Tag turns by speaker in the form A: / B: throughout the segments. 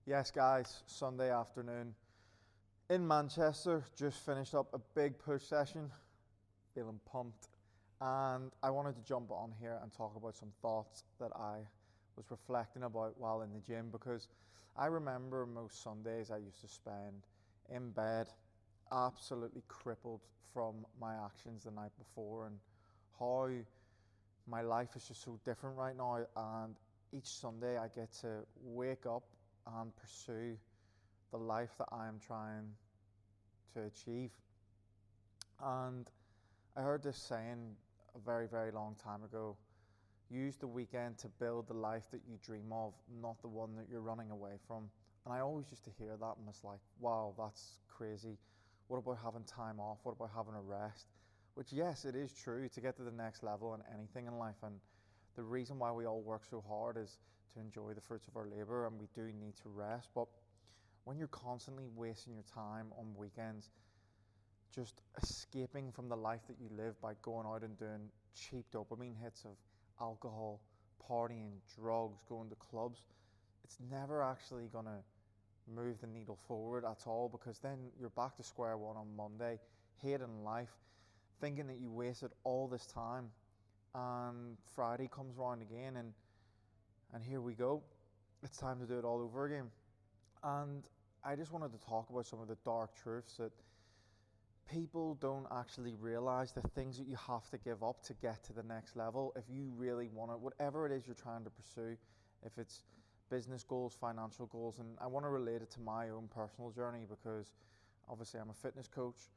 A: Yes, guys, Sunday afternoon in Manchester, just finished up a big push session, feeling pumped, and I wanted to jump on here and talk about some thoughts that I was reflecting about while in the gym, because I remember most Sundays I used to spend in bed, absolutely crippled from my actions the night before, and how my life is just so different right now. And each Sunday I get to wake up and pursue the life that I am trying to achieve. And I heard this saying a very, very long time ago: use the weekend to build the life that you dream of, not the one that you're running away from. And I always used to hear that and was like, wow, that's crazy. What about having time off? What about having a rest? Which, yes, it is true to get to the next level in anything in life. And the reason why we all work so hard is to enjoy the fruits of our labor, and we do need to rest. But when you're constantly wasting your time on weekends, just escaping from the life that you live by going out and doing cheap dopamine hits of alcohol, partying, drugs, going to clubs, it's never actually going to move the needle forward at all, because then you're back to square one on Monday, hating life, thinking that you wasted all this time, and Friday comes around again and here we go. It's time to do it all over again. And I just wanted to talk about some of the dark truths that people don't actually realize, the things that you have to give up to get to the next level if you really want it, whatever it is you're trying to pursue, if it's business goals, financial goals. And I want to relate it to my own personal journey, because obviously I'm a fitness coach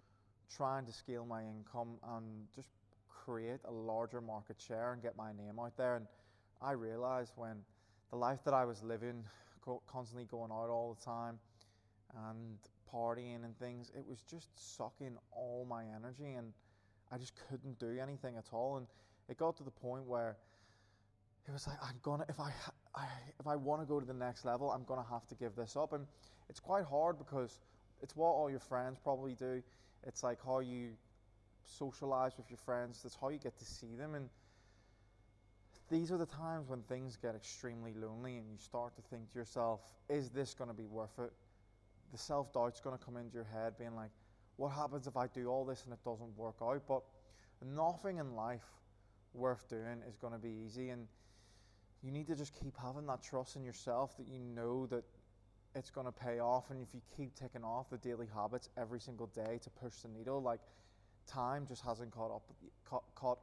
A: trying to scale my income and just create a larger market share and get my name out there. And I realized when the life that I was living, constantly going out all the time and partying and things, it was just sucking all my energy, and I just couldn't do anything at all. And it got to the point where it was like, if I want to go to the next level, I'm gonna have to give this up. And it's quite hard, because it's what all your friends probably do. It's like how you socialize with your friends, that's how you get to see them. And these are the times when things get extremely lonely and you start to think to yourself, is this going to be worth it? The self-doubt's going to come into your head, being like, what happens if I do all this and it doesn't work out? But nothing in life worth doing is going to be easy, and you need to just keep having that trust in yourself that you know that it's going to pay off. And if you keep ticking off the daily habits every single day to push the needle, like, time just hasn't caught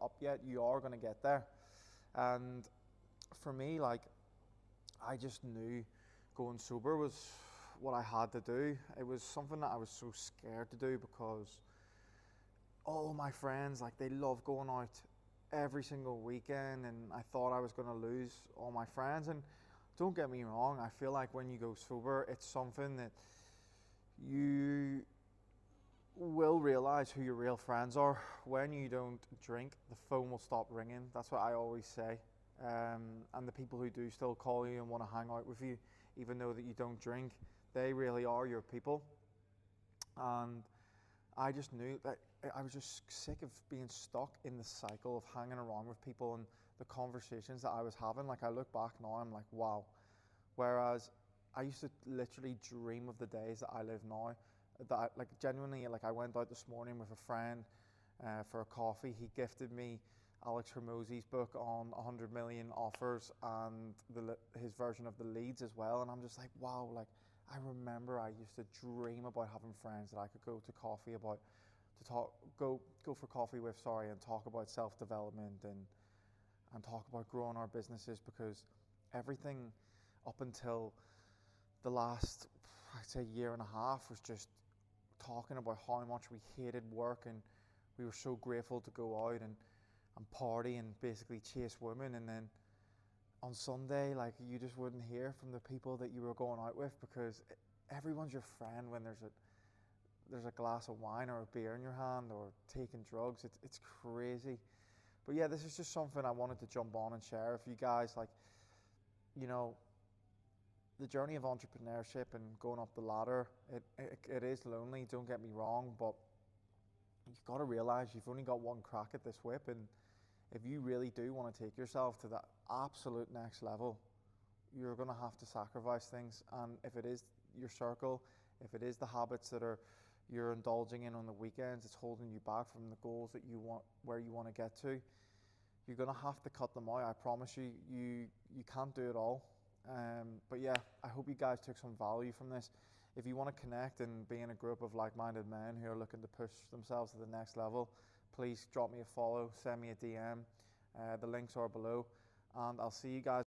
A: up yet. You are going to get there. And for me, like, I just knew going sober was what I had to do. It was something that I was so scared to do, because all my friends, like, they love going out every single weekend, and I thought I was going to lose all my friends. And don't get me wrong, I feel like when you go sober, it's something that you will realize who your real friends are. When you don't drink, the phone will stop ringing. That's what I always say. And the people who do still call you and want to hang out with you, even though that you don't drink, they really are your people. And I just knew that I was just sick of being stuck in the cycle of hanging around with people and the conversations that I was having. Like, I look back now, I'm like, wow. Whereas I used to literally dream of the days that I live now. That, like, genuinely, like, I went out this morning with a friend for a coffee. He gifted me Alex Hormozi's book on 100 million offers and his version of the leads as well. And I'm just like, wow, like, I remember I used to dream about having friends that I could go to coffee about, go for coffee with, and talk about self-development and talk about growing our businesses. Because everything up until the last, I'd say, year and a half was just talking about how much we hated work, and we were so grateful to go out and party and basically chase women. And then on Sunday, like, you just wouldn't hear from the people that you were going out with, because everyone's your friend when there's a glass of wine or a beer in your hand or taking drugs. It's crazy. But yeah, this is just something I wanted to jump on and share with you guys. Like, you know, the journey of entrepreneurship and going up the ladder, it is lonely, don't get me wrong, but you've got to realize you've only got one crack at this whip. And if you really do want to take yourself to that absolute next level, you're going to have to sacrifice things. And if it is your circle, if it is the habits that you're indulging in on the weekends, it's holding you back from the goals that you want, where you want to get to, you're going to have to cut them out. I promise you, you can't do it all. But yeah, I hope you guys took some value from this. If you want to connect and be in a group of like-minded men who are looking to push themselves to the next level, please drop me a follow, send me a DM. The links are below, and I'll see you guys